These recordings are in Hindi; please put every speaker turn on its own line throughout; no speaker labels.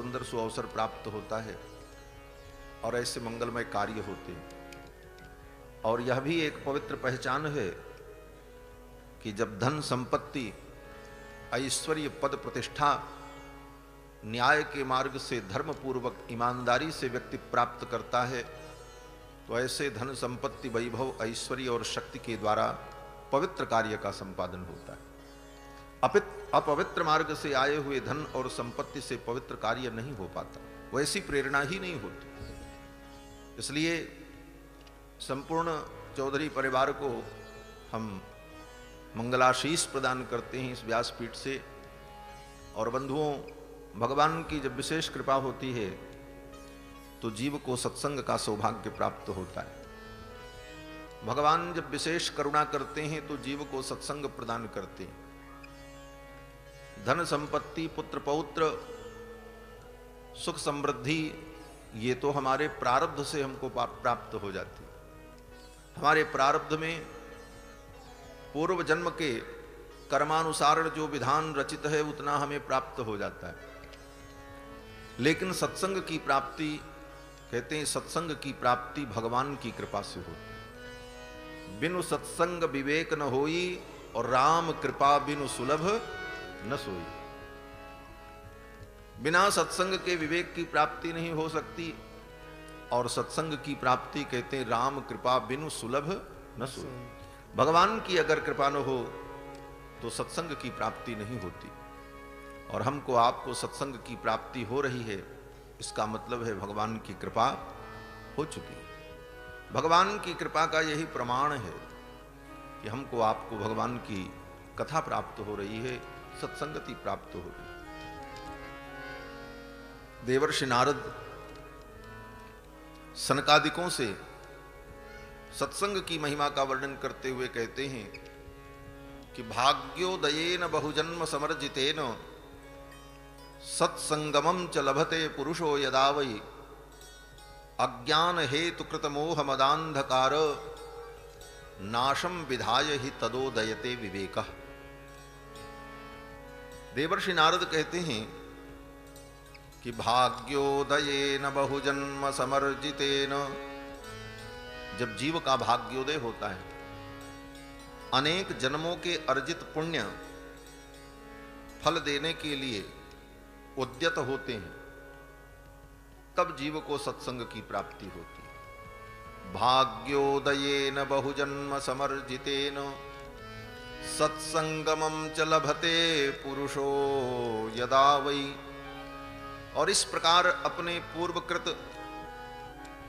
सुंदर सुअवसर प्राप्त होता है और ऐसे मंगलमय कार्य होते हैं। और यह भी एक पवित्र पहचान है कि जब धन संपत्ति, ऐश्वर्य, पद, प्रतिष्ठा न्याय के मार्ग से धर्म पूर्वक ईमानदारी से व्यक्ति प्राप्त करता है, तो ऐसे धन संपत्ति, वैभव, ऐश्वर्य और शक्ति के द्वारा पवित्र कार्य का संपादन होता है। अपवित्र मार्ग से आए हुए धन और संपत्ति से पवित्र कार्य नहीं हो पाता, वैसी प्रेरणा ही नहीं होती। इसलिए संपूर्ण चौधरी परिवार को हम मंगलाशीष प्रदान करते हैं इस व्यासपीठ से। और बंधुओं, भगवान की जब विशेष कृपा होती है तो जीव को सत्संग का सौभाग्य प्राप्त होता है। भगवान जब विशेष करुणा करते हैं तो जीव को सत्संग प्रदान करते हैं। धन संपत्ति, पुत्र पौत्र, सुख समृद्धि, ये तो हमारे प्रारब्ध से हमको प्राप्त हो जाती है। हमारे प्रारब्ध में पूर्व जन्म के कर्मानुसार जो विधान रचित है उतना हमें प्राप्त हो जाता है। लेकिन सत्संग की प्राप्ति, कहते हैं सत्संग की प्राप्ति भगवान की कृपा से होती है। बिनु सत्संग विवेक न होई और राम कृपा बिनु सुलभ न सोई। बिना सत्संग के विवेक की प्राप्ति नहीं हो सकती, और सत्संग की प्राप्ति कहते हैं राम कृपा बिनु सुलभ न सोई। भगवान की अगर कृपा न हो तो सत्संग की प्राप्ति नहीं होती। और हमको आपको सत्संग की प्राप्ति हो रही है, इसका मतलब है भगवान की कृपा हो चुकी है। भगवान की कृपा का यही प्रमाण है कि हमको आपको भगवान की कथा प्राप्त हो रही है, सत्संगति प्राप्त हो रही है। देवर्षि नारद सनकादिकों से सत्संग की महिमा का वर्णन करते हुए कहते हैं कि भाग्योदयेन बहुजन्म समर्जितेन सत्संगमं च लभते पुरुषो यदा वै अज्ञान हेतु कृत मोह मदांधकार नाशम विधाय ही तदोदयते विवेकः। देवर्षि नारद कहते हैं कि भाग्योदयेन बहुजन्म समर्जितेन, जब जीव का भाग्योदय होता है, अनेक जन्मों के अर्जित पुण्य फल देने के लिए उद्यत होते हैं, तब जीव को सत्संग की प्राप्ति होती है। भाग्योदयेन बहुजन्म समर्जितेन सत्संगमं च लभते पुरुषो यदा वै। और इस प्रकार अपने पूर्वकृत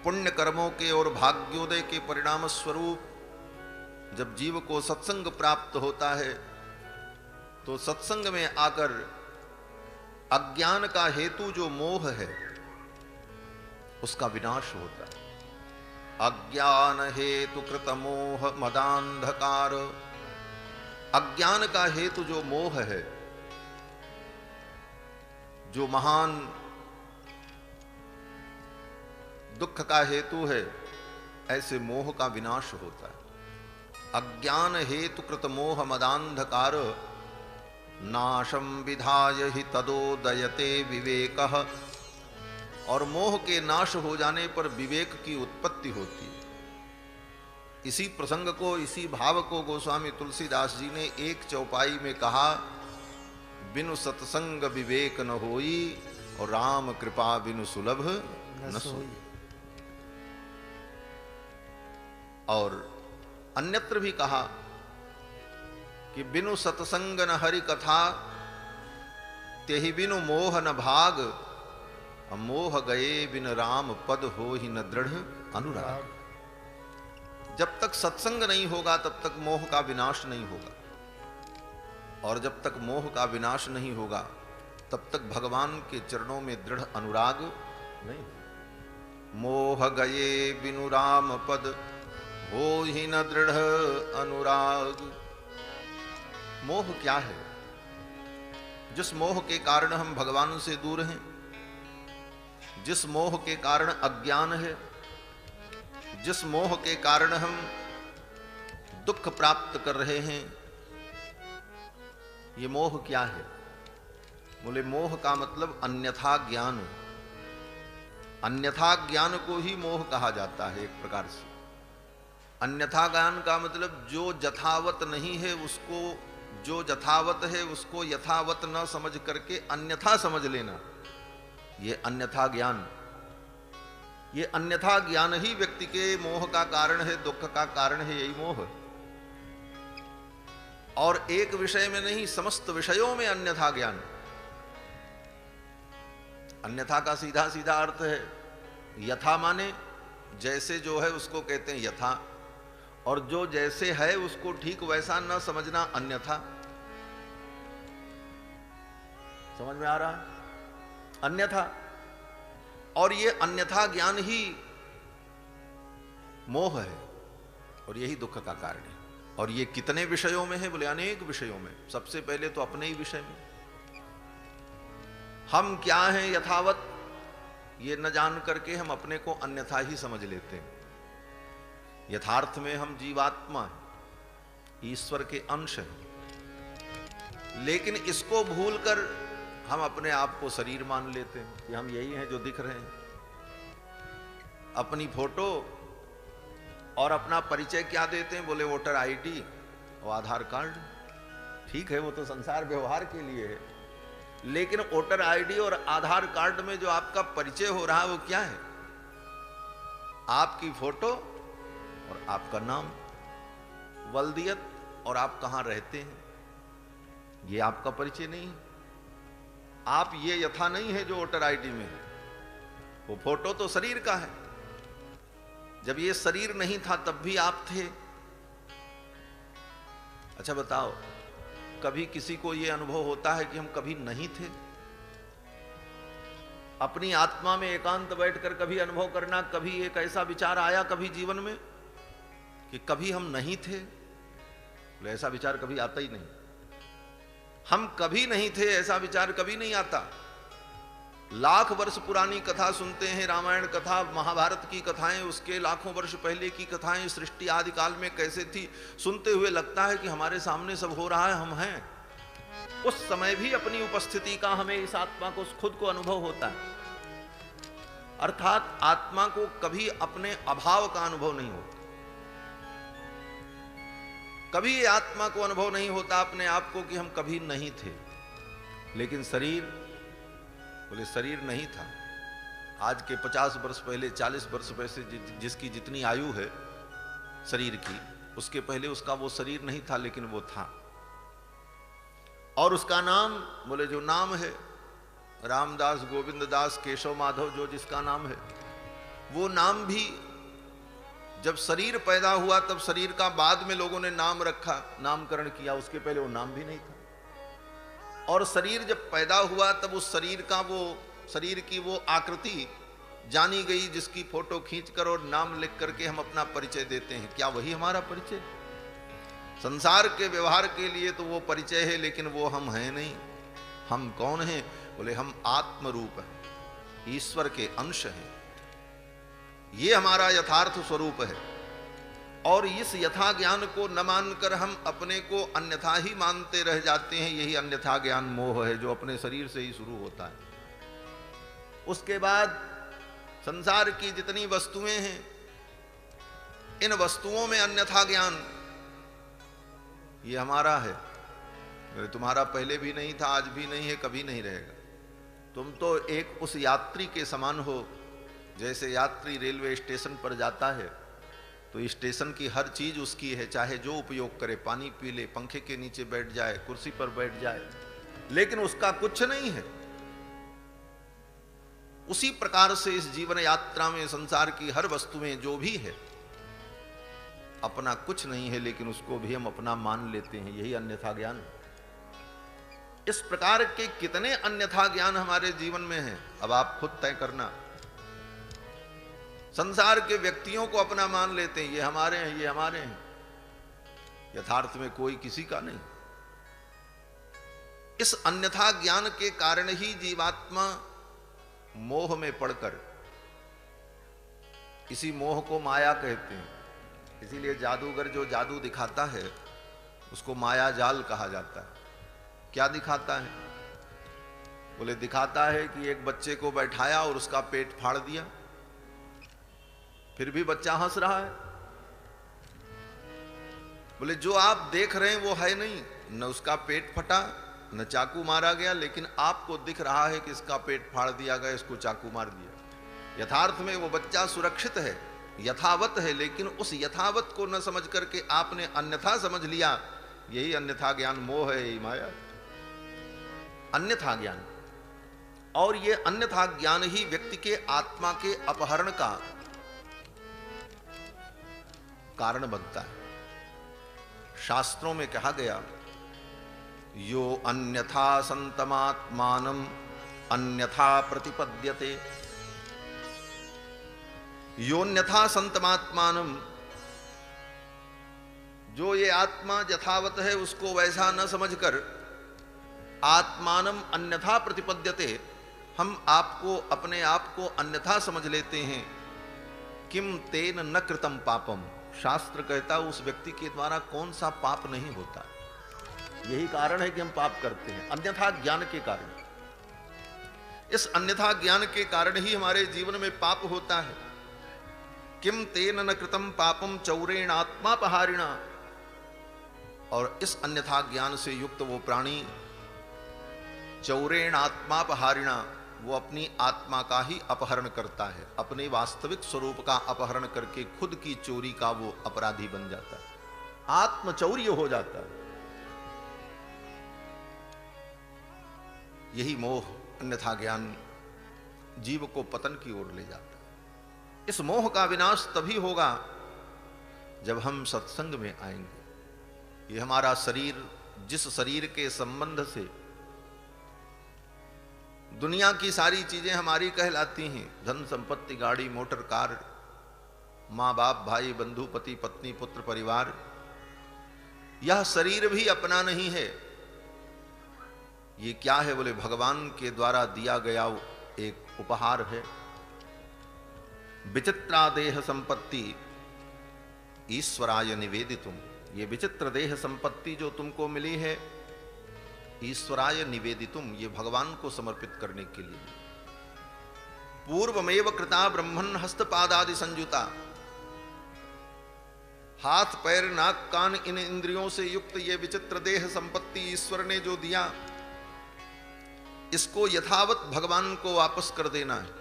पुण्य कर्मों के और भाग्योदय के परिणाम स्वरूप जब जीव को सत्संग प्राप्त होता है, तो सत्संग में आकर अज्ञान का हेतु जो मोह है उसका विनाश होता है। अज्ञान हेतु कृत मोह मदांधकार, अज्ञान का हेतु जो मोह है, जो महान दुख का हेतु है, ऐसे मोह का विनाश होता है। अज्ञान हेतु कृत मोह मदांधकार नाशम विधाय ही तदोदयते विवेकः। और मोह के नाश हो जाने पर विवेक की उत्पत्ति होती है। इसी प्रसंग को, इसी भाव को गोस्वामी तुलसीदास जी ने एक चौपाई में कहा, बिनु सत्संग विवेक न होई और राम कृपा बिनु सुलभ न सोई। और अन्यत्र भी कहा कि बिनु सत्संग न हरि कथा तेहि बिनु मोह न भाग, मोह गए बिन राम पद हो ही न दृढ़ अनुराग। जब तक सत्संग नहीं होगा तब तक मोह का विनाश नहीं होगा, और जब तक मोह का विनाश नहीं होगा तब तक भगवान के चरणों में दृढ़ अनुराग नहीं। मोह गए बिनु राम पद हो ही न दृढ़ अनुराग। मोह क्या है? जिस मोह के कारण हम भगवान से दूर हैं, जिस मोह के कारण अज्ञान है, जिस मोह के कारण हम दुख प्राप्त कर रहे हैं, ये मोह क्या है? बोले मोह का मतलब अन्यथा ज्ञान। अन्यथा ज्ञान को ही मोह कहा जाता है एक प्रकार से। अन्यथा ज्ञान का मतलब जो यथावत नहीं है उसको, जो यथावत है उसको यथावत न समझ करके अन्यथा समझ लेना, ये अन्यथा ज्ञान। ये अन्यथा ज्ञान ही व्यक्ति के मोह का कारण है, दुख का कारण है, यही मोह। और एक विषय में नहीं, समस्त विषयों में अन्यथा ज्ञान। अन्यथा का सीधा सीधा अर्थ है यथा, माने जैसे जो है उसको कहते हैं यथा, और जो जैसे है उसको ठीक वैसा न समझना अन्यथा। समझ में आ रहा है? अन्यथा। और ये अन्यथा ज्ञान ही मोह है और यही दुख का कारण है। और ये कितने विषयों में है? बोले अनेक विषयों में। सबसे पहले तो अपने ही विषय में, हम क्या हैं यथावत ये न जान करके हम अपने को अन्यथा ही समझ लेते हैं। यथार्थ में हम जीवात्मा हैं, ईश्वर के अंश हैं, लेकिन इसको भूलकर हम अपने आप को शरीर मान लेते हैं कि हम यही हैं जो दिख रहे हैं। अपनी फोटो और अपना परिचय क्या देते हैं? बोले वोटर आईडी और आधार कार्ड। ठीक है, वो तो संसार व्यवहार के लिए है, लेकिन वोटर आईडी और आधार कार्ड में जो आपका परिचय हो रहा है वो क्या है? आपकी फोटो और आपका नाम, वल्दियत और आप कहां रहते हैं, ये आपका परिचय नहीं है। आप ये यथा नहीं है जो वोटर आईडी में है। वो फोटो तो शरीर का है। जब ये शरीर नहीं था तब भी आप थे। अच्छा बताओ, कभी किसी को ये अनुभव होता है कि हम कभी नहीं थे? अपनी आत्मा में एकांत बैठकर कभी अनुभव करना, कभी एक ऐसा विचार आया कभी जीवन में कि कभी हम नहीं थे? ऐसा विचार कभी आता ही नहीं। हम कभी नहीं थे ऐसा विचार कभी नहीं आता। लाख वर्ष पुरानी कथा सुनते हैं, रामायण कथा, महाभारत की कथाएं, उसके लाखों वर्ष पहले की कथाएं, सृष्टि आदि काल में कैसे थी, सुनते हुए लगता है कि हमारे सामने सब हो रहा है, हम हैं। उस समय भी अपनी उपस्थिति का हमें इस आत्मा को खुद को अनुभव होता है। अर्थात आत्मा को कभी अपने अभाव का अनुभव नहीं होता। कभी ये आत्मा को अनुभव नहीं होता अपने आप को कि हम कभी नहीं थे। लेकिन शरीर, बोले शरीर नहीं था। आज के 50 वर्ष पहले, 40 वर्ष पहले जिसकी जितनी आयु है शरीर की, उसके पहले उसका वो शरीर नहीं था, लेकिन वो था। और उसका नाम, बोले जो नाम है रामदास, गोविंद दास, केशव माधव, जो जिसका नाम है, वो नाम भी जब शरीर पैदा हुआ तब शरीर का बाद में लोगों ने नाम रखा, नामकरण किया, उसके पहले वो नाम भी नहीं था। और शरीर जब पैदा हुआ तब उस शरीर का वो, शरीर की वो आकृति जानी गई जिसकी फोटो खींचकर और नाम लिख करके हम अपना परिचय देते हैं। क्या वही हमारा परिचय? संसार के व्यवहार के लिए तो वो परिचय है, लेकिन वो हम हैं नहीं। हम कौन हैं? बोले हम आत्म रूप हैं, ईश्वर के अंश हैं। ये हमारा यथार्थ स्वरूप है। और इस यथा ज्ञान को न मानकर हम अपने को अन्यथा ही मानते रह जाते हैं। यही अन्यथा ज्ञान मोह है, जो अपने शरीर से ही शुरू होता है। उसके बाद संसार की जितनी वस्तुएं हैं, इन वस्तुओं में अन्यथा ज्ञान, ये हमारा है। तुम्हारा पहले भी नहीं था, आज भी नहीं है, कभी नहीं रहेगा। तुम तो एक उस यात्री के समान हो। जैसे यात्री रेलवे स्टेशन पर जाता है तो स्टेशन की हर चीज उसकी है, चाहे जो उपयोग करे, पानी पी ले, पंखे के नीचे बैठ जाए, कुर्सी पर बैठ जाए, लेकिन उसका कुछ नहीं है। उसी प्रकार से इस जीवन यात्रा में संसार की हर वस्तुएं जो भी है, अपना कुछ नहीं है, लेकिन उसको भी हम अपना मान लेते हैं। यही अन्यथा ज्ञान। इस प्रकार के कितने अन्यथा ज्ञान हमारे जीवन में हैं, अब आप खुद तय करना। संसार के व्यक्तियों को अपना मान लेते हैं, ये हमारे हैं, ये हमारे हैं। यथार्थ में कोई किसी का नहीं। इस अन्यथा ज्ञान के कारण ही जीवात्मा मोह में पड़कर, इसी मोह को माया कहते हैं। इसीलिए जादूगर जो जादू दिखाता है उसको माया जाल कहा जाता है। क्या दिखाता है? बोले दिखाता है कि एक बच्चे को बैठाया और उसका पेट फाड़ दिया, फिर भी बच्चा हंस रहा है। बोले जो आप देख रहे हैं वो है नहीं, न उसका पेट फटा न चाकू मारा गया, लेकिन आपको दिख रहा है कि इसका पेट फाड़ दिया गया, इसको चाकू मार दिया। यथार्थ में वो बच्चा सुरक्षित है, यथावत है, लेकिन उस यथावत को न समझ करके आपने अन्यथा समझ लिया। यही अन्यथा ज्ञान मोह है, यही माया, अन्यथा ज्ञान। और ये अन्यथा ज्ञान ही व्यक्ति के आत्मा के अपहरण का कारण बनता है। शास्त्रों में कहा गया, यो अन्यथा संतमात्मानम अन्यथा प्रतिपद्यते। योन्यथा संतमात्मानम, जो ये आत्मा यथावत है उसको वैसा न समझकर आत्मानम अन्यथा प्रतिपद्यते, हम आपको अपने आप को अन्यथा समझ लेते हैं। किम तेन न कृतम पापम, शास्त्र कहता उस व्यक्ति के द्वारा कौन सा पाप नहीं होता। यही कारण है कि हम पाप करते हैं, अन्यथा ज्ञान के कारण। इस अन्यथा ज्ञान के कारण ही हमारे जीवन में पाप होता है। किम तेन न कृतम पापम चौरेण आत्मापहारिणा। और इस अन्यथा ज्ञान से युक्त वो प्राणी चौरेण आत्मापहारिणा, वो अपनी आत्मा का ही अपहरण करता है, अपने वास्तविक स्वरूप का अपहरण करके खुद की चोरी का वो अपराधी बन जाता है, आत्मचौर्य हो जाता है। यही मोह, अन्यथा ज्ञान जीव को पतन की ओर ले जाता है। इस मोह का विनाश तभी होगा जब हम सत्संग में आएंगे। ये हमारा शरीर, जिस शरीर के संबंध से दुनिया की सारी चीजें हमारी कहलाती हैं, धन संपत्ति गाड़ी मोटर कार, माँ बाप भाई बंधु पति पत्नी पुत्र परिवार, यह शरीर भी अपना नहीं है। ये क्या है बोले, भगवान के द्वारा दिया गया एक उपहार है। विचित्रा देह संपत्ति ईश्वराय निवेदितुम। ये विचित्र देह संपत्ति जो तुमको मिली है, ईश्वराय निवेदितुम, ये भगवान को समर्पित करने के लिए। पूर्वमेव कृता ब्रह्मण हस्तपादादि संयुता। हाथ पैर नाक कान इन इंद्रियों से युक्त ये विचित्र देह संपत्ति ईश्वर ने जो दिया, इसको यथावत भगवान को वापस कर देना है।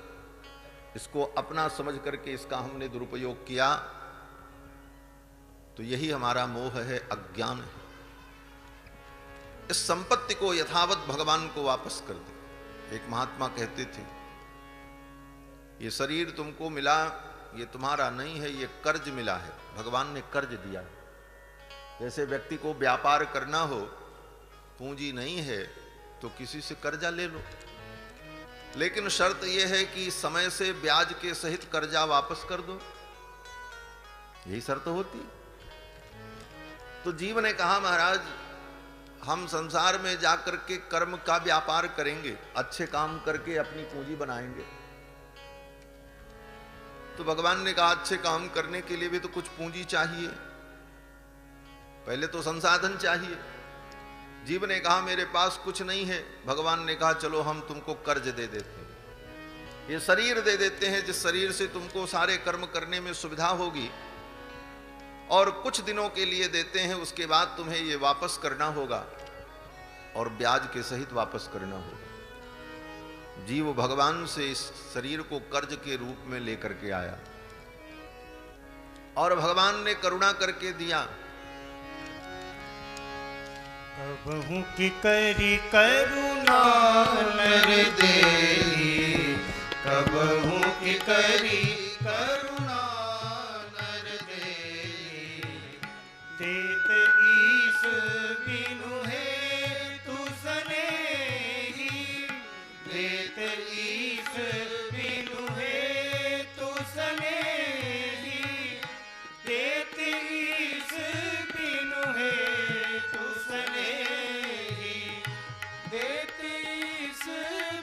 इसको अपना समझ करके इसका हमने दुरुपयोग किया तो यही हमारा मोह है, अज्ञान है। इस संपत्ति को यथावत भगवान को वापस कर दे। एक महात्मा कहते थे, ये शरीर तुमको मिला, ये तुम्हारा नहीं है, ये कर्ज मिला है, भगवान ने कर्ज दिया है। जैसे व्यक्ति को व्यापार करना हो, पूंजी नहीं है तो किसी से कर्जा ले लो, लेकिन शर्त यह है कि समय से ब्याज के सहित कर्जा वापस कर दो, यही शर्त होती। तो जीव ने कहा, महाराज हम संसार में जाकर के कर्म का व्यापार करेंगे, अच्छे काम करके अपनी पूंजी बनाएंगे। तो भगवान ने कहा, अच्छे काम करने के लिए भी तो कुछ पूंजी चाहिए, पहले तो संसाधन चाहिए। जीव ने कहा, मेरे पास कुछ नहीं है। भगवान ने कहा, चलो हम तुमको कर्ज दे देते हैं, ये शरीर दे देते हैं, जिस शरीर से तुमको सारे कर्म करने में सुविधा होगी, और कुछ दिनों के लिए देते हैं, उसके बाद तुम्हें ये वापस करना होगा और ब्याज के सहित वापस करना होगा। जीव भगवान से इस शरीर को कर्ज के रूप में लेकर के आया और भगवान ने करुणा करके दिया।
कबहू की करी करुणा नर देहि, कबहू की करी करुणा नर देहि, देत ईश बिनु है तू सनेही, देत ईश बिनु है तू सनेही, देत ईश बिनु है तू सनेही, देत ईश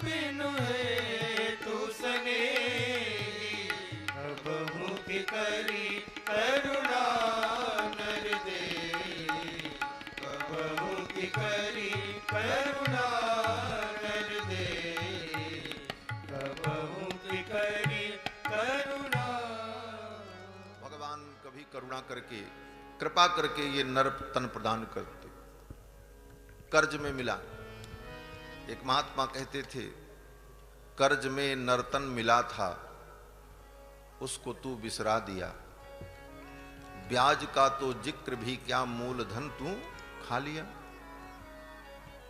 बिनु है तू सनेही, कबहू की करी करुणा नर देहि, कबहू की करी करुणा नर देहि। करी करुणा।
भगवान कभी करुणा करके, कृपा करके ये नर तन प्रदान करते। कर्ज में मिला। एक महात्मा कहते थे, कर्ज में नर्तन मिला था, उसको तू बिसरा दिया। ब्याज का तो जिक्र भी क्या, मूलधन तू खा लिया।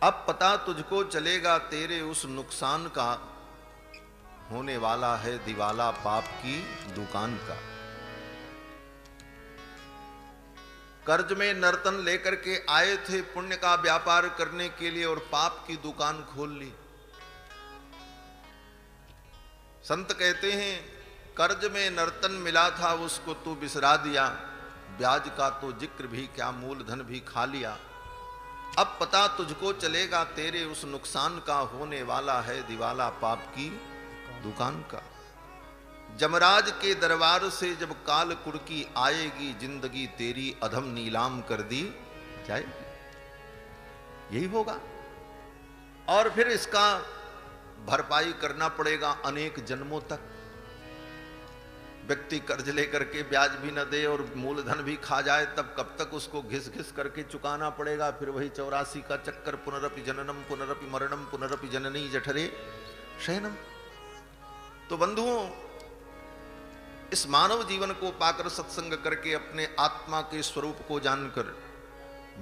अब पता तुझको चलेगा तेरे उस नुकसान का, होने वाला है दिवाला पाप की दुकान का। कर्ज में नर्तन लेकर के आए थे पुण्य का व्यापार करने के लिए, और पाप की दुकान खोल ली। संत कहते हैं, कर्ज में नर्तन मिला था, उसको तू बिसरा दिया। ब्याज का तो जिक्र भी क्या, मूलधन भी खा लिया। अब पता तुझको चलेगा तेरे उस नुकसान का, होने वाला है दिवाला पाप की दुकान का। जमराज के दरबार से जब काल कुड़की आएगी, जिंदगी तेरी अधम नीलाम कर दी जाएगी। यही होगा। और फिर इसका भरपाई करना पड़ेगा अनेक जन्मों तक। व्यक्ति कर्ज लेकर के ब्याज भी न दे और मूलधन भी खा जाए, तब कब तक उसको घिस घिस करके चुकाना पड़ेगा। फिर वही 84 का चक्कर, पुनरपि जननम पुनरपि मरणम पुनरपि जननी जठरे शयनम। तो बंधुओं, इस मानव जीवन को पाकर, सत्संग करके, अपने आत्मा के स्वरूप को जानकर,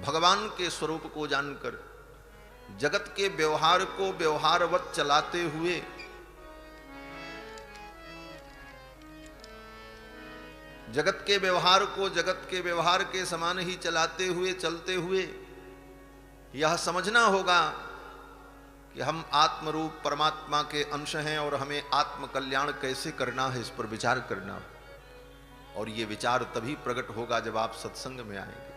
भगवान के स्वरूप को जानकर, जगत के व्यवहार को व्यवहारवत चलाते हुए, जगत के व्यवहार को जगत के व्यवहार के समान ही चलाते हुए, चलते हुए, यह समझना होगा कि हम आत्मरूप परमात्मा के अंश हैं और हमें आत्म कल्याण कैसे करना है, इस पर विचार करना। और ये विचार तभी प्रकट होगा जब आप सत्संग में आएंगे।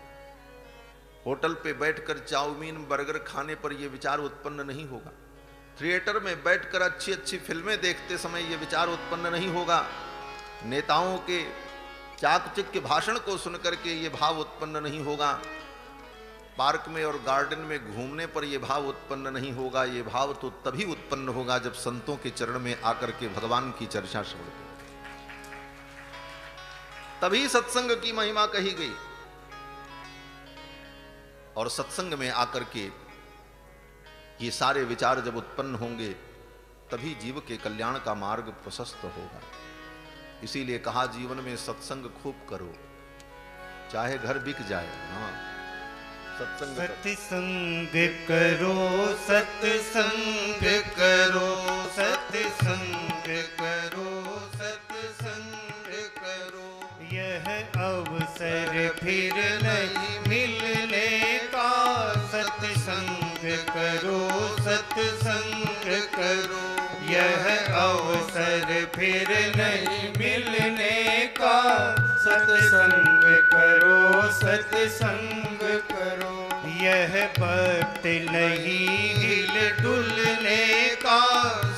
होटल पे बैठकर चाउमीन बर्गर खाने पर यह विचार उत्पन्न नहीं होगा। थिएटर में बैठकर अच्छी अच्छी फिल्में देखते समय यह विचार उत्पन्न नहीं होगा। नेताओं के चाकचक्य भाषण को सुनकर के ये भाव उत्पन्न नहीं होगा। पार्क में और गार्डन में घूमने पर यह भाव उत्पन्न नहीं होगा। ये भाव तो तभी उत्पन्न होगा जब संतों के चरण में आकर के भगवान की चर्चा सुनो, तभी सत्संग की महिमा कही गई। और सत्संग में आकर के ये सारे विचार जब उत्पन्न होंगे, तभी जीव के कल्याण का मार्ग प्रशस्त होगा। इसीलिए कहा, जीवन में सत्संग खूब करो, चाहे घर बिक जाए। हाँ, सत्संग
करो, सत्संग करो, सत्संग करो, सत्संग करो। यह अवसर फिर नहीं मिलने का, सत्संग करो, सत्संग करो। यह अवसर फिर नहीं मिलने का, सत्संग करो, सत्संग करो। यह वक्त नहीं हिल डुलने का,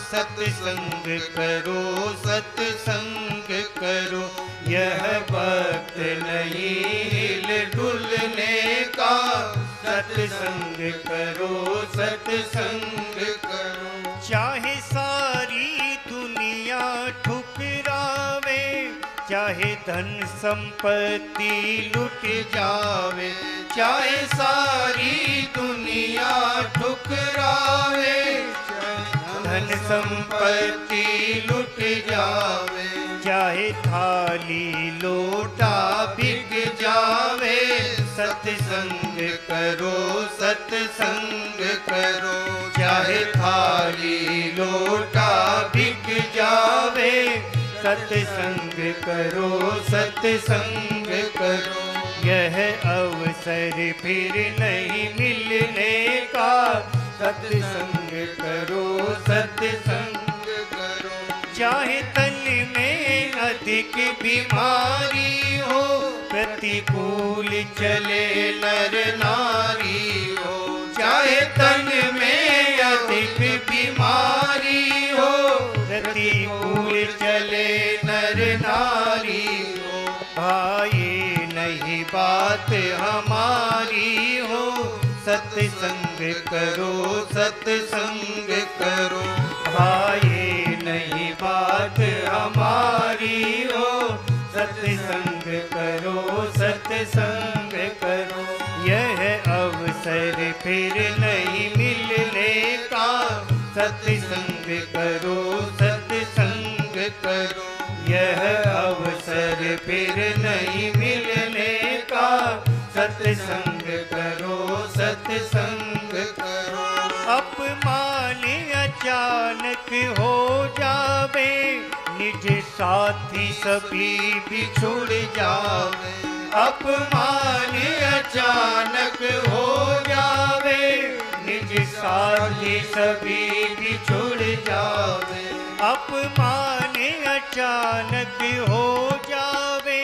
सत्संग करो, सत्संग करो। यह वक्त नहीं हिल डुलने का, सत्संग करो, सत्संग करो। चाहे सारी दुनिया ठुकरावे, चाहे धन संपत्ति लुट जावे, चाहे सारी दुनिया ठुकरावे, धन संपत्ति लुट जावे, चाहे थाली लोटा बिक जावे, सत्संग करो, सत्संग करो। चाहे थाली लोटा बिक जावे, सत्संग करो, सत्संग करो। यह अवसर फिर नहीं मिलने का, सत्संग करो, सत्संग करो। चाहे तन में अधिक बीमारी हो, प्रतिकूल चले नर नारी हो। चाहे तन में अधिक बीमारी हो, प्रतिकूल चले नर नारी हो। भाई नहीं बात हमारी हो, सत्संग करो, सत्संग करो। भाई नहीं बात सत्संग करो। यह अवसर फिर नहीं मिलने का, सत्संग करो सत्संग करो। यह अवसर फिर नहीं मिलने का, सत्संग करो सत्संग करो। अपमान अचानक हो जावे, निज साथी सभी बिछुड़ जावे। अपमान अचानक हो जावे, निज साथी सभी बिछुड़ जावे। अपमान अचानक हो जावे,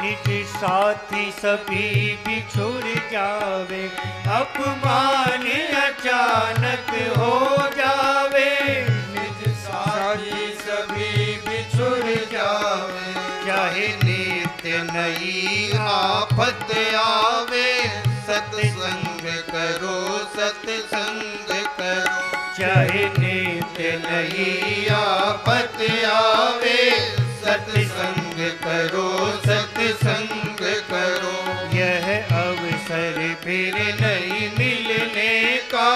निज साथी सभी बिछुड़ जावे। अपमान अचानक हो जावे, निज साथी सभी बिछुड़ जावे। चाहे नित्य नई आफत आवे, सत्संग करो सत्संग करो। चाहे नित्य नई आफत आवे, सत्संग करो सत्संग करो। यह अवसर फिर नहीं मिलने का,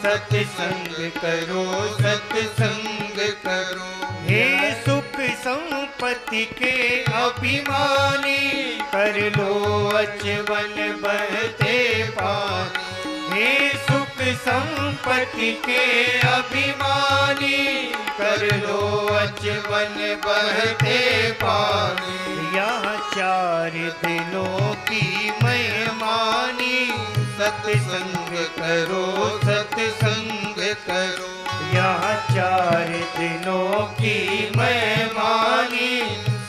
सत्संग करो सत्संग करो। हे सुख संपत्ति के अभिमानी, कर लो अचवन बहते पानी। हे सुख संपत्ति के अभिमानी, कर लो अचवन बहते पानी। यहाँ 4 दिनों की मेहमानी, सत्संग करो सत्संग करो। यहाँ 4 दिनों की मेहमानी,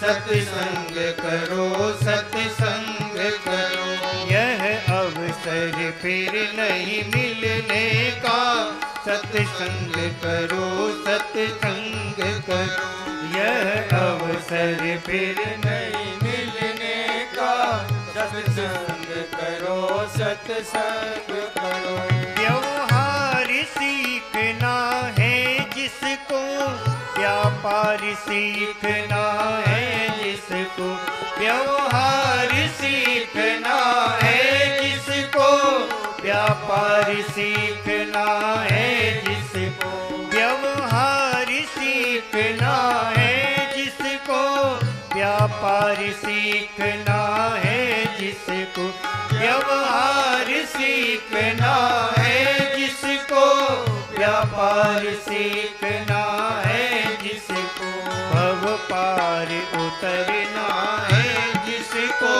सत्संग करो सत्संग करो। यह अवसर फिर नहीं मिलने का, सत्संग करो सत्संग करो। यह अवसर फिर नहीं मिलने का, सत्संग करो सत्संग करो। व्यवहार सीखना है जिसको, व्यापार सीखना है जिसको। व्यवहार सीखना है जिसको, व्यापार सीखना है जिसको। व्यवहार सीखना है जिसको, व्यापार सीखना है जिसको। व्यवहार सीखना है जिसको, व्यापार सीखना है जिसको। भव पार उतरना है जिसको,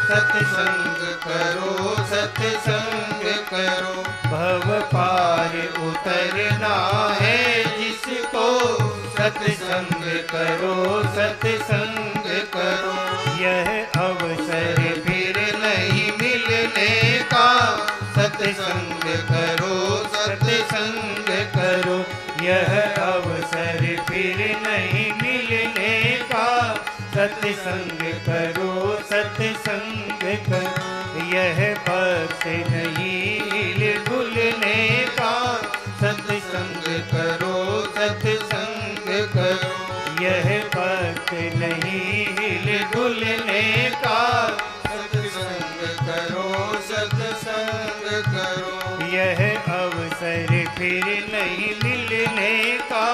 सत्संग करो सत्संग करो। भव पार उतरना है जिसको, सत्संग करो सत्संग करो। यह अवसर फिर नहीं मिलने का, सत्संग करो सत्संग करो। यह अवसर फिर नहीं मिलने का, सत्संग करो सत्संग करो। यह वक्त नहीं भूलने का, सत्संग करो सत्संग करो। यह वक्त नहीं भूलने का, सत्संग करो सत्संग करो। यह अवसर फिर नहीं मिलने का,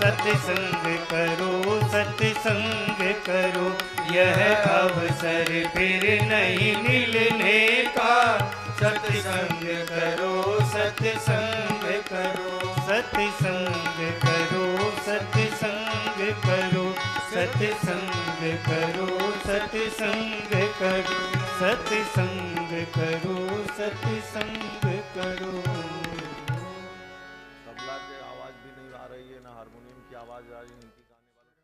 सत्संग करो सत्संग करो। यह अवसर फिर नहीं मिलने का, सत्संग करो सत्संग करो। सत्संग करो सत्संग करो। सत्संग करो सत्संग करो। सत्संग करो सत्संग करो।
तबला की आवाज भी नहीं आ रही है, ना हारमोनियम की आवाज आ रही है। इनकी गाने वालों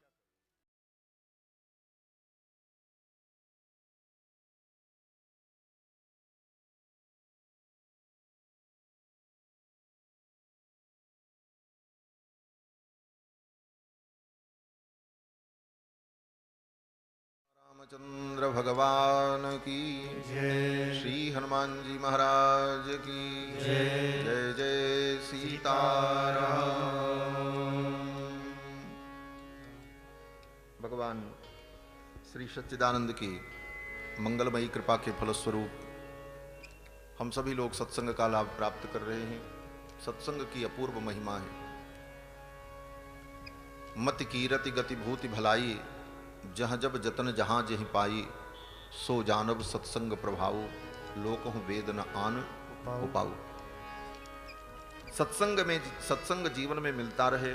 रामचंद्र भगवान की
जय।
श्री हनुमान जी महाराज की
जय।
जय जय सीताराम। भगवान श्री सच्चिदानंद की मंगलमयी कृपा के फलस्वरूप हम सभी लोग सत्संग का लाभ प्राप्त कर रहे हैं। सत्संग की अपूर्व महिमा है। मति कीरति गति भूति भलाई, जहाँ जब जतन जहाँ जहीं पाई, सो जानब सत्संग प्रभाव, लोकहु वेद न आन उपाऊ। सत्संग जीवन में मिलता रहे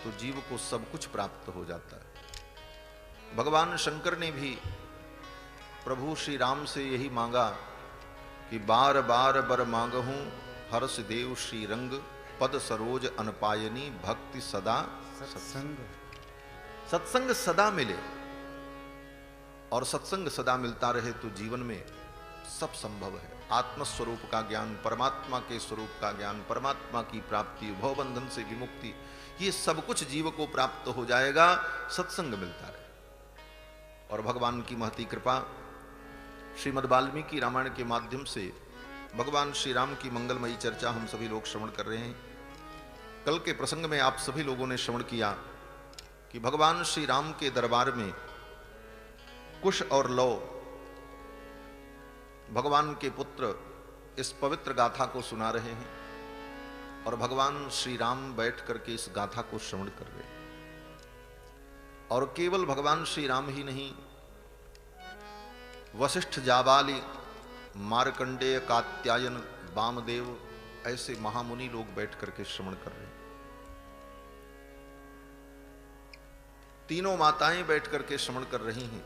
तो जीव को सब कुछ प्राप्त हो जाता है। भगवान शंकर ने भी प्रभु श्री राम से यही मांगा कि बार बार बर मांगहूं, हर्ष देव श्री रंग, पद सरोज अनपायनी, भक्ति सदा सत्संग सदा मिले। और सत्संग सदा मिलता रहे तो जीवन में सब संभव है। आत्मस्वरूप का ज्ञान, परमात्मा के स्वरूप का ज्ञान, परमात्मा की प्राप्ति, भवबंधन से विमुक्ति, ये सब कुछ जीव को प्राप्त हो जाएगा, सत्संग मिलता रहे। और भगवान की महती कृपा, श्रीमद् वाल्मीकि रामायण के माध्यम से भगवान श्री राम की मंगलमयी चर्चा हम सभी लोग श्रवण कर रहे हैं। कल के प्रसंग में आप सभी लोगों ने श्रवण किया कि भगवान श्री राम के दरबार में कुश और लव भगवान के पुत्र इस पवित्र गाथा को सुना रहे हैं और भगवान श्री राम बैठ करके इस गाथा को श्रवण कर रहे हैं। और केवल भगवान श्री राम ही नहीं, वशिष्ठ, जाबाली, मार्कंडेय, कात्यायन, वामदेव, ऐसे महामुनि लोग बैठ करके श्रवण कर रहे हैं। तीनों माताएं बैठ करके श्रवण कर रही हैं।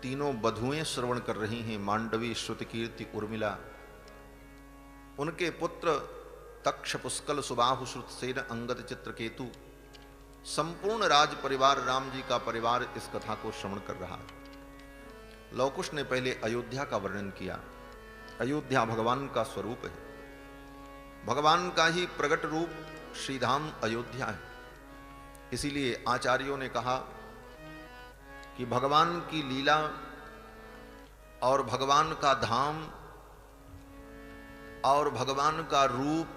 तीनों बधुएं श्रवण कर रही हैं, मांडवी, श्रुतिकीर्ति, उर्मिला। उनके पुत्र तक्ष, पुष्कल, सुबाहु, श्रुतसेन, अंगद, चित्रकेतु, संपूर्ण राज परिवार, राम जी का परिवार इस कथा को श्रवण कर रहा है। लवकुश ने पहले अयोध्या का वर्णन किया। अयोध्या भगवान का स्वरूप है, भगवान का ही प्रगट रूप श्रीधाम अयोध्या है। इसीलिए आचार्यों ने कहा कि भगवान की लीला और भगवान का धाम और भगवान का रूप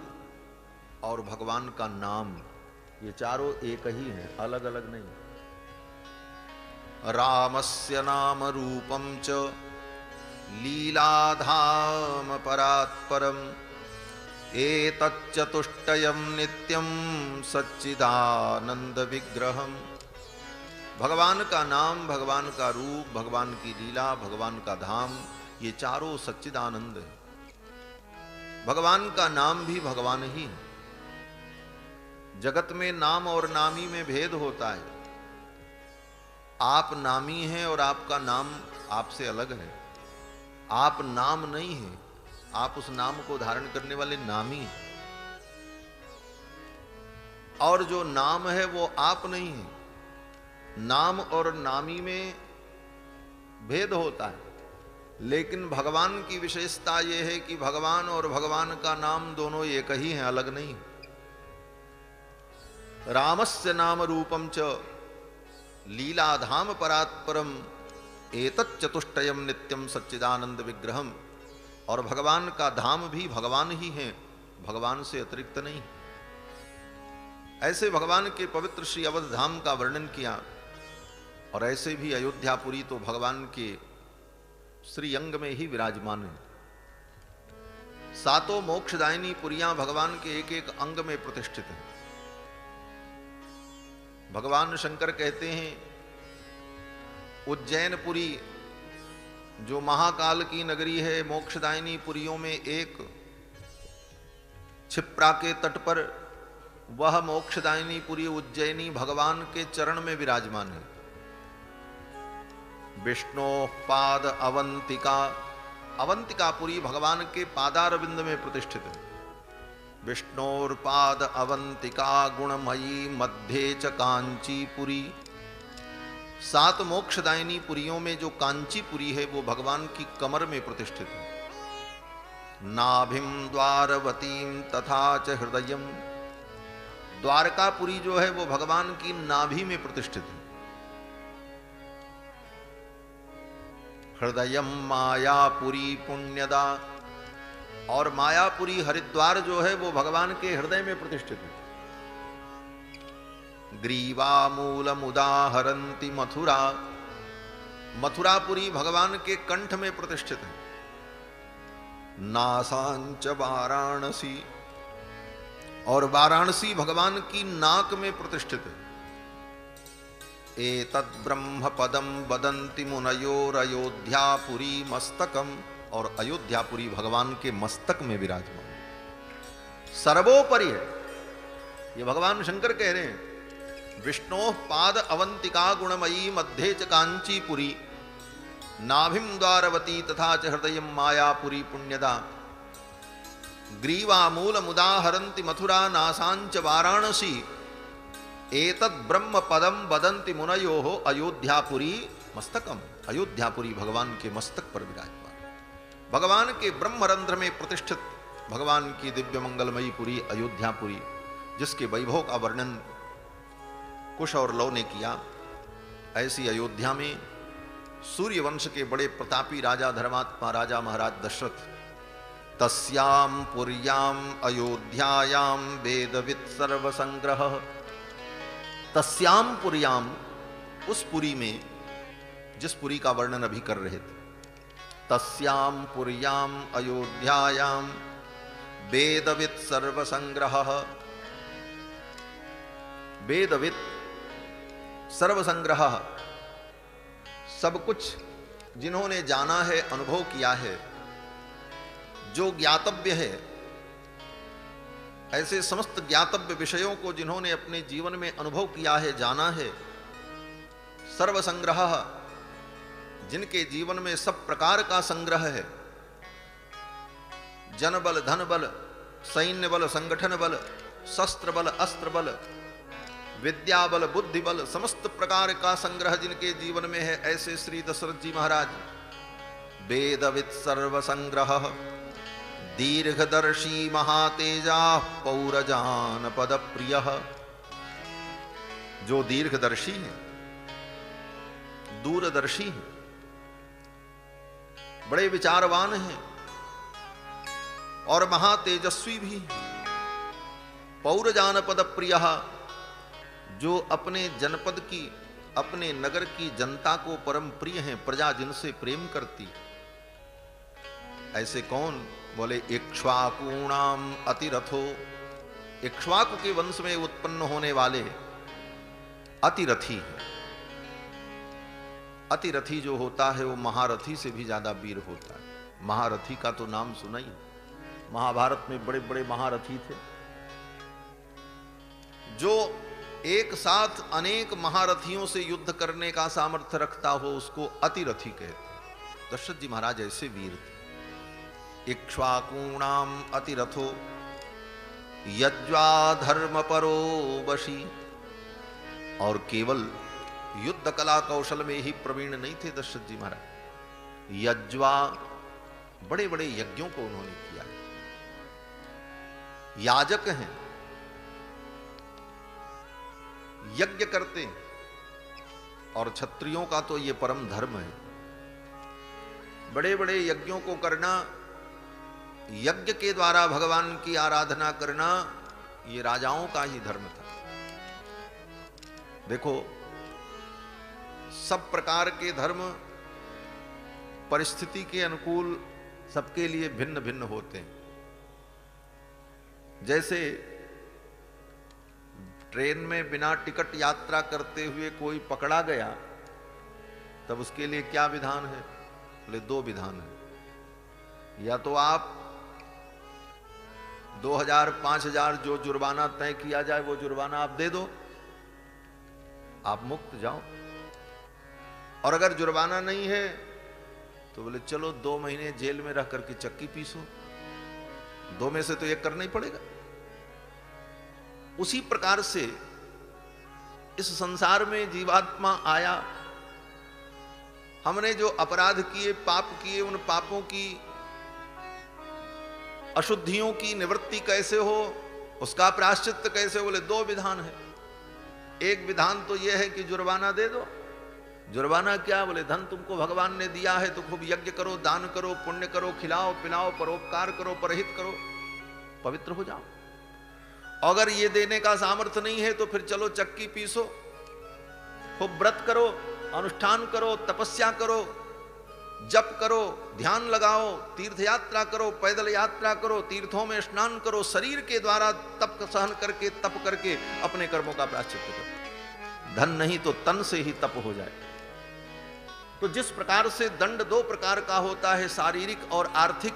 और भगवान का नाम, ये चारों एक ही हैं, अलग अलग नहीं। रामस्य नाम रूपम च लीलाधाम परात्परम, एतच्चतुष्टयं नित्यं सच्चिदानंद विग्रहम। भगवान का नाम, भगवान का रूप, भगवान की लीला, भगवान का धाम, ये चारों सच्चिदानंद है। भगवान का नाम भी भगवान ही है। जगत में नाम और नामी में भेद होता है। आप नामी हैं और आपका नाम आपसे अलग है। आप नाम नहीं है, आप उस नाम को धारण करने वाले नामी हैं। और जो नाम है वो आप नहीं है। नाम और नामी में भेद होता है, लेकिन भगवान की विशेषता यह है कि भगवान और भगवान का नाम दोनों एक ही हैं, अलग नहीं। रामस्य नाम रूपम च लीलाधाम परात्परम, एतच्चतुष्टयम नित्यम सच्चिदानंद विग्रहम। और भगवान का धाम भी भगवान ही है, भगवान से अतिरिक्त नहीं। ऐसे भगवान के पवित्र श्री अवध धाम का वर्णन किया। और ऐसे भी अयोध्यापुरी तो भगवान के श्री अंग में ही विराजमान है। सातों मोक्षदायिनी पुरियां भगवान के एक एक अंग में प्रतिष्ठित हैं। भगवान शंकर कहते हैं उज्जैनपुरी जो महाकाल की नगरी है, मोक्षदायिनी पुरियों में एक, क्षिप्रा के तट पर वह मोक्षदायिनी पुरी उज्जैनी भगवान के चरण में विराजमान है। विष्णु पाद अवंतिका, अवंतिकापुरी भगवान के पादारविंद में प्रतिष्ठित है। विष्णोर्पाद अवंतिका गुणमयी मध्ये च कांचीपुरी। सात मोक्षदायिनी पुरियों में जो कांचीपुरी है वो भगवान की कमर में प्रतिष्ठित है। नाभिम द्वारवतीम तथा च हृदयम, द्वारकापुरी जो है वो भगवान की नाभि में प्रतिष्ठित है। हृदयम मायापुरी पुण्यदा, और मायापुरी हरिद्वार जो है वो भगवान के हृदय में प्रतिष्ठित है। ग्रीवा मूलमुदाहरन्ति मथुरा, मथुरापुरी भगवान के कंठ में प्रतिष्ठित है। नासांच वाराणसी, और वाराणसी भगवान की नाक में प्रतिष्ठित है। एतद् ब्रह्म पदम वदन्ति मुनयोरयोध्यापुरी मस्तकम, और अयोध्यापुरी भगवान के मस्तक में विराजमान सर्वोपरि है। ये भगवान शंकर कह रहे हैं, विष्णोः पाद अवंतिका गुणमयी मध्ये च कांचीपुरी, नाभिम द्वारवती तथा च हृदय मायापुरी पुण्यदा, ग्रीवामूल मुदाहरन्ति मथुरा नासांच वाराणसी, एतद् ब्रह्म पदम वदन्ति मुनयोः अयोध्यापुरी मस्तकम। अयोध्यापुरी भगवान के मस्तक पर विराजमान, भगवान के ब्रह्मरंध्र में प्रतिष्ठित भगवान की दिव्य मंगलमयी पुरी अयोध्यापुरी, जिसके वैभव का वर्णन कुश और लव ने किया। ऐसी अयोध्या में सूर्य वंश के बड़े प्रतापी राजा धर्मात्मा राजा महाराज दशरथ, तस्याम पुर्याम अयोध्यायाम वेदवित् सर्वसंग्रह, तस्याम पुर्याम, उस पुरी में जिस पुरी का वर्णन अभी कर रहे थे, तस्याम पुर्याम अयोध्यायाम वेदवित् सर्वसंग्रह, वेदवित् सर्वसंग्रह, सब कुछ जिन्होंने जाना है, अनुभव किया है, जो ज्ञातव्य है, ऐसे समस्त ज्ञातव्य विषयों को जिन्होंने अपने जीवन में अनुभव किया है, जाना है, सर्वसंग्रह, जिनके जीवन में सब प्रकार का संग्रह है, जन बल, धन बल, सैन्य बल, संगठन बल, शस्त्र बल, अस्त्र बल, विद्या बल, बुद्धि बल, समस्त प्रकार का संग्रह जिनके जीवन में है, ऐसे श्री दशरथ जी महाराज वेदवित् सर्वसंग्रह, दीर्घदर्शी महातेजा पौरजान पद प्रिय, जो दीर्घदर्शी है, दूरदर्शी है, बड़े विचारवान हैं और महातेजस्वी भी हैं। पौरजान पद प्रिय, जो अपने जनपद की, अपने नगर की जनता को परम प्रिय हैं, प्रजा जिनसे प्रेम करती। ऐसे कौन? बोले इक्ष्वाकूणाम अतिरथो, इक्ष्वाकु के वंश में उत्पन्न होने वाले अतिरथी है। अतिरथी जो होता है वो महारथी से भी ज्यादा वीर होता है। महारथी का तो नाम सुना ही, महाभारत में बड़े बड़े महारथी थे, जो एक साथ अनेक महारथियों से युद्ध करने का सामर्थ्य रखता हो, उसको अतिरथी कहते। दशरथ जी महाराज ऐसे वीर थे। इक्ष्वाकूणाम अतिरथो यज्वा धर्म परो वशी, और केवल युद्ध कला कौशल में ही प्रवीण नहीं थे दशरथ जी महाराज, यज्वा, बड़े बड़े यज्ञों को उन्होंने किया, याजक हैं, यज्ञ करते हैं, और क्षत्रियों का तो ये परम धर्म है। बड़े बड़े यज्ञों को करना, यज्ञ के द्वारा भगवान की आराधना करना, ये राजाओं का ही धर्म था। देखो, सब प्रकार के धर्म परिस्थिति के अनुकूल सबके लिए भिन्न भिन्न होते हैं। जैसे ट्रेन में बिना टिकट यात्रा करते हुए कोई पकड़ा गया, तब उसके लिए क्या विधान है? बोले दो विधान है। या तो आप 2000 5000 जो जुर्माना तय किया जाए वो जुर्माना आप दे दो, आप मुक्त जाओ। और अगर जुर्माना नहीं है तो बोले चलो 2 महीने जेल में रह करके चक्की पीसो। 2 में से तो एक करना ही पड़ेगा। उसी प्रकार से इस संसार में जीवात्मा आया, हमने जो अपराध किए, पाप किए, उन पापों की, अशुद्धियों की निवृत्ति कैसे हो, उसका प्रायश्चित्त कैसे? बोले 2 विधान है। एक विधान तो यह है कि जुर्माना दे दो। जुर्माना क्या? बोले धन तुमको भगवान ने दिया है तो खूब यज्ञ करो, दान करो, पुण्य करो, खिलाओ पिलाओ, परोपकार करो, परहित करो, पवित्र हो जाओ। अगर ये देने का सामर्थ्य नहीं है तो फिर चलो चक्की पीसो, खूब व्रत करो अनुष्ठान करो, तपस्या करो, जप करो, ध्यान लगाओ, तीर्थ यात्रा करो, पैदल यात्रा करो, तीर्थों में स्नान करो, शरीर के द्वारा तप सहन करके, तप करके अपने कर्मों का प्रायश्चित्त करो। धन नहीं तो तन से ही तप हो जाए। तो जिस प्रकार से दंड दो प्रकार का होता है, शारीरिक और आर्थिक,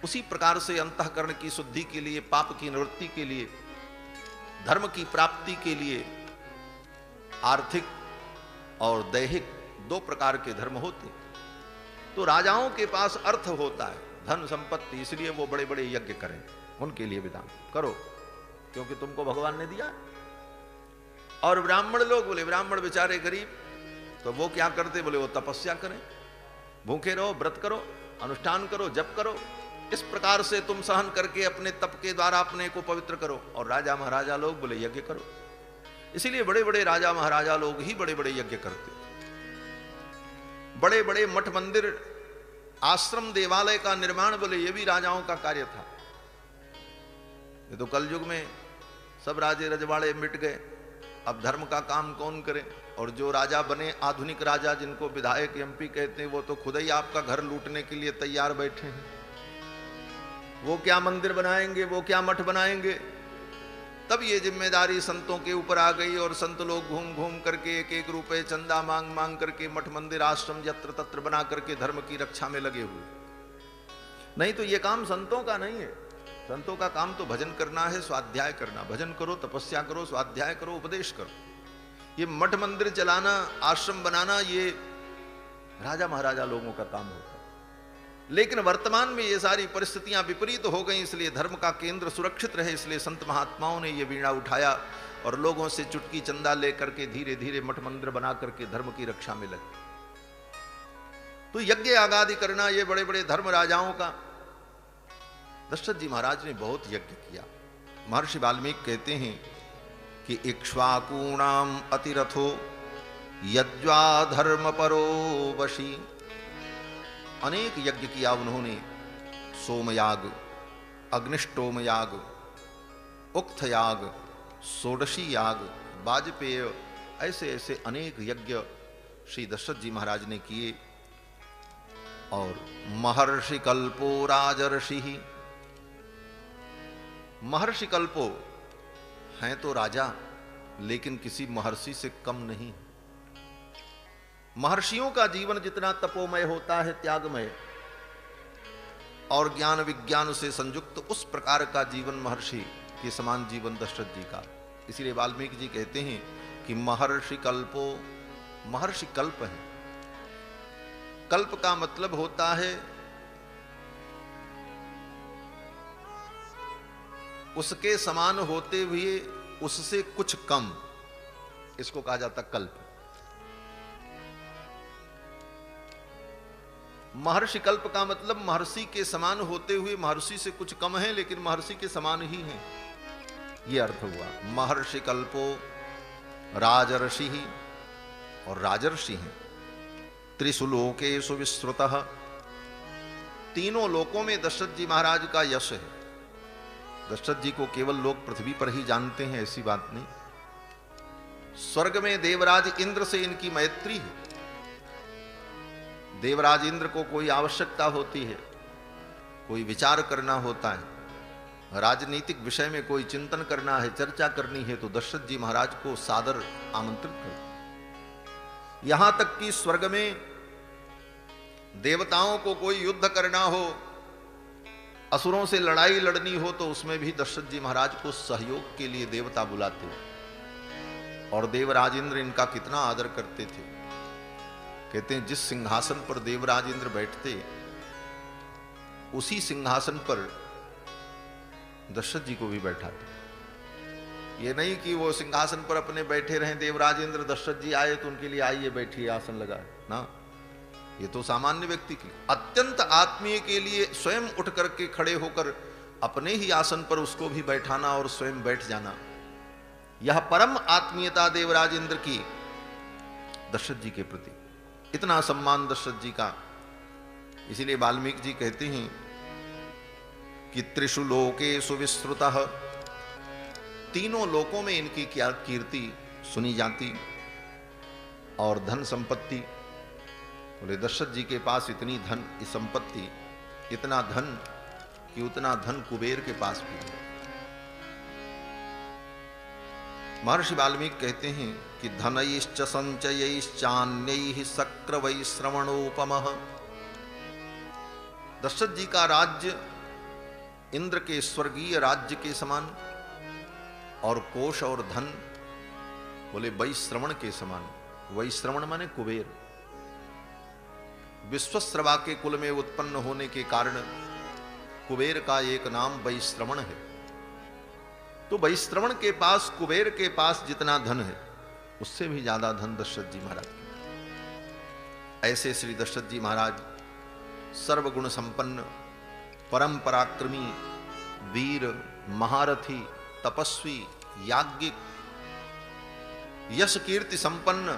उसी प्रकार से अंतःकरण की शुद्धि के लिए, पाप की निवृत्ति के लिए, धर्म की प्राप्ति के लिए आर्थिक और दैहिक दो प्रकार के धर्म होते। तो राजाओं के पास अर्थ होता है धन संपत्ति, इसलिए वो बड़े बड़े यज्ञ करें, उनके लिए विधान करो क्योंकि तुमको भगवान ने दिया। और ब्राह्मण लोग बोले, ब्राह्मण बेचारे गरीब, तो वो क्या करते, बोले वो तपस्या करें, भूखे रहो, व्रत करो, अनुष्ठान करो, जप करो, इस प्रकार से तुम सहन करके अपने तप के द्वारा अपने को पवित्र करो। और राजा महाराजा लोग बोले यज्ञ करो। इसीलिए बड़े बड़े राजा महाराजा लोग ही बड़े बड़े यज्ञ करते। बड़े बड़े मठ मंदिर, आश्रम, देवालय का निर्माण, बोले ये भी राजाओं का कार्य था। ये तो कलयुग में सब राजे रजवाड़े मिट गए, अब धर्म का काम कौन करे। और जो राजा बने, आधुनिक राजा जिनको विधायक एमपी कहते हैं, वो तो खुद ही आपका घर लूटने के लिए तैयार बैठे हैं। वो क्या मंदिर बनाएंगे, वो क्या मठ बनाएंगे। तब ये जिम्मेदारी संतों के ऊपर आ गई और संत लोग घूम घूम करके एक एक रुपए चंदा मांग मांग करके मठ मंदिर आश्रम यत्र तत्र बना करके धर्म की रक्षा में लगे हुए। नहीं तो ये काम संतों का नहीं है। संतों का काम तो भजन करना है, स्वाध्याय करना। भजन करो, तपस्या करो, स्वाध्याय करो, उपदेश करो। ये मठ मंदिर चलाना, आश्रम बनाना, ये राजा महाराजा लोगों का काम होता है। लेकिन वर्तमान में ये सारी परिस्थितियां विपरीत हो गई, इसलिए धर्म का केंद्र सुरक्षित रहे, इसलिए संत महात्माओं ने ये वीणा उठाया और लोगों से चुटकी चंदा लेकर के धीरे धीरे मठ मंदिर बना करके धर्म की रक्षा में लगे। तो यज्ञ आगादि करना ये बड़े बड़े धर्म राजाओं का। दशरथ जी महाराज ने बहुत यज्ञ किया। महर्षि वाल्मीकि कहते हैं कि इक्ष्वाकूणाम अतिरथो यज्वा धर्म परो वशी। अनेक यज्ञ किया उन्होंने। सोमयाग, अग्निष्टोम याग, उक्त याग, षोडशी याग, वाजपेय, ऐसे ऐसे अनेक यज्ञ श्री दशरथ जी महाराज ने किए। और महर्षि कल्पो राजर्षि। महर्षि कल्पो हैं तो राजा, लेकिन किसी महर्षि से कम नहीं। महर्षियों का जीवन जितना तपोमय होता है, त्यागमय और ज्ञान विज्ञान से संयुक्त, उस प्रकार का जीवन महर्षि के समान जीवन दशरथ जी का। इसीलिए वाल्मीकि जी कहते हैं कि महर्षि कल्पो, महर्षि कल्प है। कल्प का मतलब होता है उसके समान होते हुए उससे कुछ कम, इसको कहा जाता कल्प। महर्षि कल्प का मतलब महर्षि के समान होते हुए महर्षि से कुछ कम है, लेकिन महर्षि के समान ही हैं, ये अर्थ हुआ। महर्षि कल्पो राजर्षि और राजर्षि हैं। त्रिषु लोकेषु विश्रुतः। तीनों लोकों में दशरथ जी महाराज का यश है। दशरथ जी को केवल लोग पृथ्वी पर ही जानते हैं, ऐसी बात नहीं। स्वर्ग में देवराज इंद्र से इनकी मैत्री है। देवराज इंद्र को कोई आवश्यकता होती है, कोई विचार करना होता है, राजनीतिक विषय में कोई चिंतन करना है, चर्चा करनी है, तो दशरथ जी महाराज को सादर आमंत्रित कर। यहां तक कि स्वर्ग में देवताओं को कोई युद्ध करना हो, असुरों से लड़ाई लड़नी हो, तो उसमें भी दशरथ जी महाराज को सहयोग के लिए देवता बुलाते। और देवराज इंद्र इनका कितना आदर करते थे। कहते हैं जिस सिंहासन पर देवराज इंद्र बैठते, उसी सिंहासन पर दशरथ जी को भी बैठाते। ये नहीं कि वो सिंहासन पर अपने बैठे रहें देवराज इंद्र, दशरथ जी आए तो उनके लिए आइए बैठिए, आसन लगा ना। ये तो सामान्य व्यक्ति के लिए। अत्यंत आत्मीय के लिए स्वयं उठ करके खड़े होकर अपने ही आसन पर उसको भी बैठाना और स्वयं बैठ जाना, यह परम आत्मीयता देवराज इंद्र की दशरथ जी के प्रति। इतना सम्मान दशरथ जी का। इसीलिए वाल्मीकि जी कहते हैं कि त्रिषु लोकेषु विश्रुतः। तीनों लोकों में इनकी क्या कीर्ति सुनी जाती। और धन संपत्ति। बोले दशरथ जी के पास इतनी धन संपत्ति, इतना धन कि उतना धन कुबेर के पास भी है। महर्षि वाल्मीकि कहते हैं कि धनैश्च संचयैश्चान्यैः शक्रवैश्रवणोपमः। दशरथ जी का राज्य इंद्र के स्वर्गीय राज्य के समान और कोष और धन बोले वैश्रवण के समान। वैश्रवण माने कुबेर। विश्वश्रवा के कुल में उत्पन्न होने के कारण कुबेर का एक नाम वैश्रवण है। तो वैश्रवण के पास, कुबेर के पास जितना धन है उससे भी ज्यादा धन दशरथ जी महाराज के। ऐसे श्री दशरथ जी महाराज सर्वगुण संपन्न, परम पराक्रमी, वीर, महारथी, तपस्वी, याज्ञिक, यश कीर्ति संपन्न,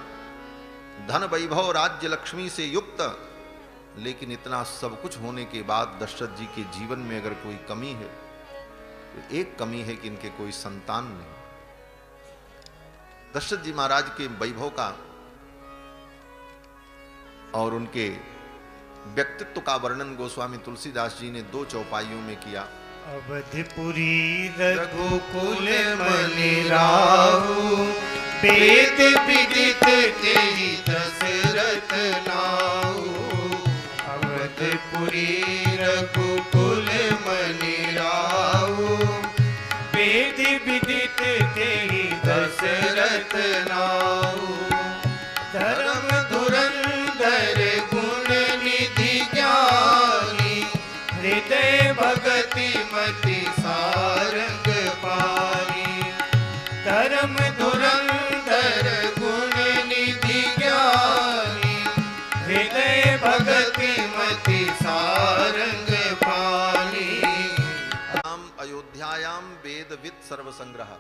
धन वैभव राज्य लक्ष्मी से युक्त, लेकिन इतना सब कुछ होने के बाद दशरथ जी के जीवन में अगर कोई कमी है तो एक कमी है कि इनके कोई संतान नहीं। दशरथ जी महाराज के वैभव का और उनके व्यक्तित्व का वर्णन गोस्वामी तुलसीदास जी ने 2 चौपाइयों में किया।
अवधपुरी रघुकुल मनि राहु, वेद विदित तेहि दशरथ नाहु। अवधपुरी रघुकुल मनि राहु, वेद विदित तेहि दशरथ नाहु। धर्म धुरंधर गुण निधि ज्ञानी, हृदय भगति मति सारंग पानी। धर्म धुरंधर गुण निधि ज्ञानी, हृदय भगति मति सारंग पानी।
अयोध्यायाम वेदविद सर्वसंग्रह।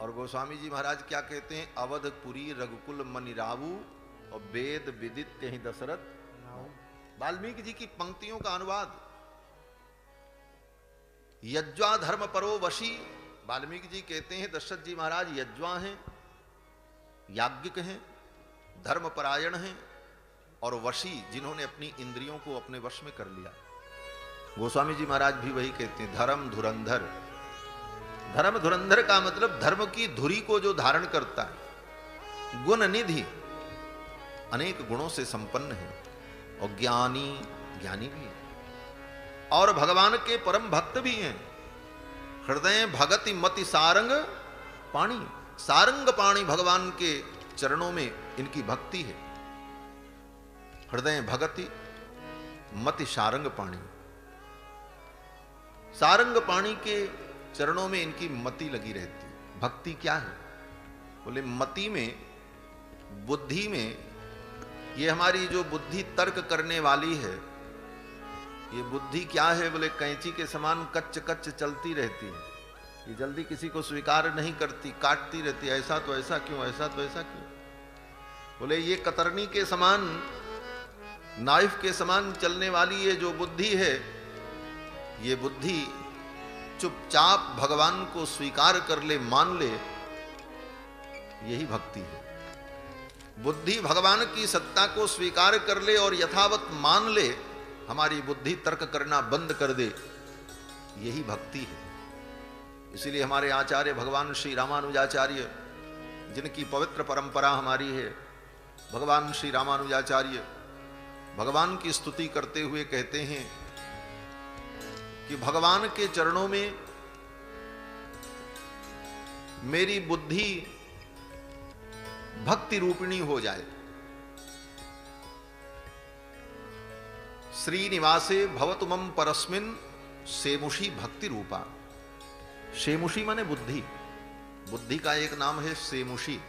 और गोस्वामी जी महाराज क्या कहते हैं? अवधपुरी रघुकुल मनि राहु और वेद विदित तेहि दशरथ। वाल्मीकि जी की पंक्तियों का अनुवाद। यज्वा धर्म परो वशी। वाल्मीकि जी कहते हैं दशरथ जी महाराज यज्वा हैं, याज्ञिक हैं, धर्मपरायण हैं और वशी, जिन्होंने अपनी इंद्रियों को अपने वश में कर लिया। गोस्वामी जी महाराज भी वही कहते हैं, धर्म धुरंधर। धर्म धुरंधर का मतलब धर्म की धुरी को जो धारण करता है। गुण निधि, अनेक गुणों से संपन्न है और ज्ञानी, ज्ञानी भी है और भगवान के परम भक्त भी हैं। हृदय भगति मति सारंग पाणी। सारंग पाणी भगवान के चरणों में इनकी भक्ति है। हृदय भगति मति सारंग पाणी। सारंग पाणी के चरणों में इनकी मति लगी रहती है। भक्ति क्या है? बोले मति में, बुद्धि में, ये हमारी जो बुद्धि तर्क करने वाली है, ये बुद्धि क्या है? बोले कैंची के समान कच्च कच्च चलती रहती है। ये जल्दी किसी को स्वीकार नहीं करती, काटती रहती है। ऐसा तो ऐसा क्यों, ऐसा तो ऐसा क्यों। बोले ये कतरनी के समान, नाइफ के समान चलने वाली ये जो बुद्धि है, ये बुद्धि चुपचाप भगवान को स्वीकार कर ले, मान ले, यही भक्ति है। बुद्धि भगवान की सत्ता को स्वीकार कर ले और यथावत मान ले, हमारी बुद्धि तर्क करना बंद कर दे, यही भक्ति है। इसीलिए हमारे आचार्य भगवान श्री रामानुजाचार्य, जिनकी पवित्र परंपरा हमारी है, भगवान श्री रामानुजाचार्य भगवान की स्तुति करते हुए कहते हैं कि भगवान के चरणों में मेरी बुद्धि भक्ति रूपिणी हो जाए। श्रीनिवासे भवतु मम परस्मिन सेमुषी भक्ति रूपा। सेमुषी माने बुद्धि। बुद्धि का एक नाम है सेमुषी।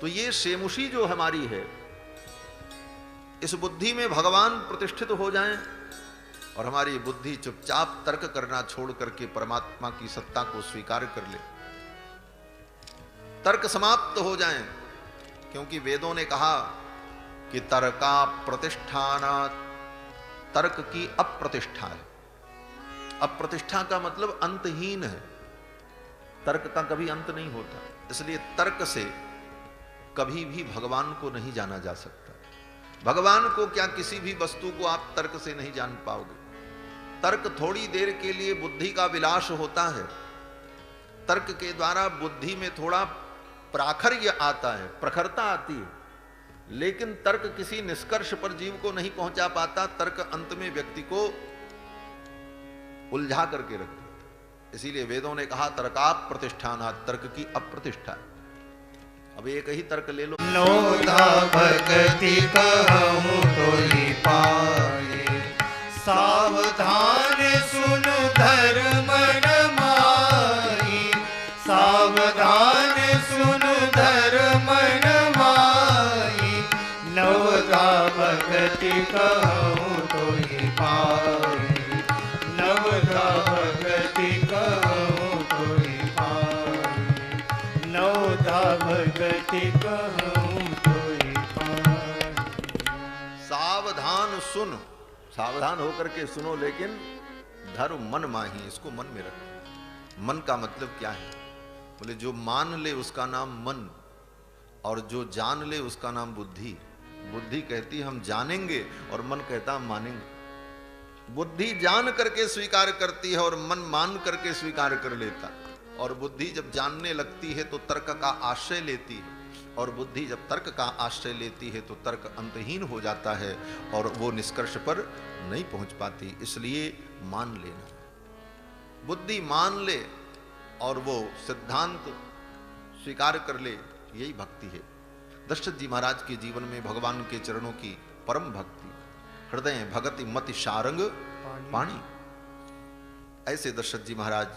तो ये सेमुषी जो हमारी है, इस बुद्धि में भगवान प्रतिष्ठित हो जाएं और हमारी बुद्धि चुपचाप तर्क करना छोड़ करके परमात्मा की सत्ता को स्वीकार कर ले। तर्क समाप्त हो जाएं, क्योंकि वेदों ने कहा कि तर्का प्रतिष्ठानात्, तर्क की अप्रतिष्ठा है। अप्रतिष्ठा का मतलब अंतहीन है। तर्क का कभी अंत नहीं होता। इसलिए तर्क से कभी भी भगवान को नहीं जाना जा सकता। भगवान को क्या, किसी भी वस्तु को आप तर्क से नहीं जान पाओगे। तर्क थोड़ी देर के लिए बुद्धि का विलास होता है। तर्क के द्वारा बुद्धि में थोड़ा प्राखर्य आता है, प्रखरता आती है, लेकिन तर्क किसी निष्कर्ष पर जीव को नहीं पहुंचा पाता। तर्क अंत में व्यक्ति को उलझा करके रख देता। इसीलिए वेदों ने कहा तर्काप प्रतिष्ठानात्, तर्क की अप्रतिष्ठा। अब एक ही तर्क ले लो।
नोधा भगति कहूँ तो ही पाए, सावधान सुन धर्म नमाई, सावधान सुन धर्म नमाई, नवधा भगति कहूँ तो ही पाए, नवधा भगति कहूँ तो ही पाए, नवधा भगति कहूँ तो ही पाए।
सावधान सुन, सावधान होकर के सुनो, लेकिन धर्म मन माही, इसको मन में रखो। मन का मतलब क्या है? बोले जो मान ले उसका नाम मन, और जो जान ले उसका नाम बुद्धि। बुद्धि कहती हम जानेंगे और मन कहता हम मानेंगे। बुद्धि जान करके स्वीकार करती है और मन मान करके स्वीकार कर लेता। और बुद्धि जब जानने लगती है तो तर्क का आश्रय लेती है, और बुद्धि जब तर्क का आश्रय लेती है तो तर्क अंतहीन हो जाता है और वो निष्कर्ष पर नहीं पहुंच पाती। इसलिए मान लेना, बुद्धि मान ले और वो सिद्धांत स्वीकार कर ले, यही भक्ति है। दशरथ जी महाराज के जीवन में भगवान के चरणों की परम भक्ति, हृदय भगति मति शारंग पाणी। ऐसे दशरथ जी महाराज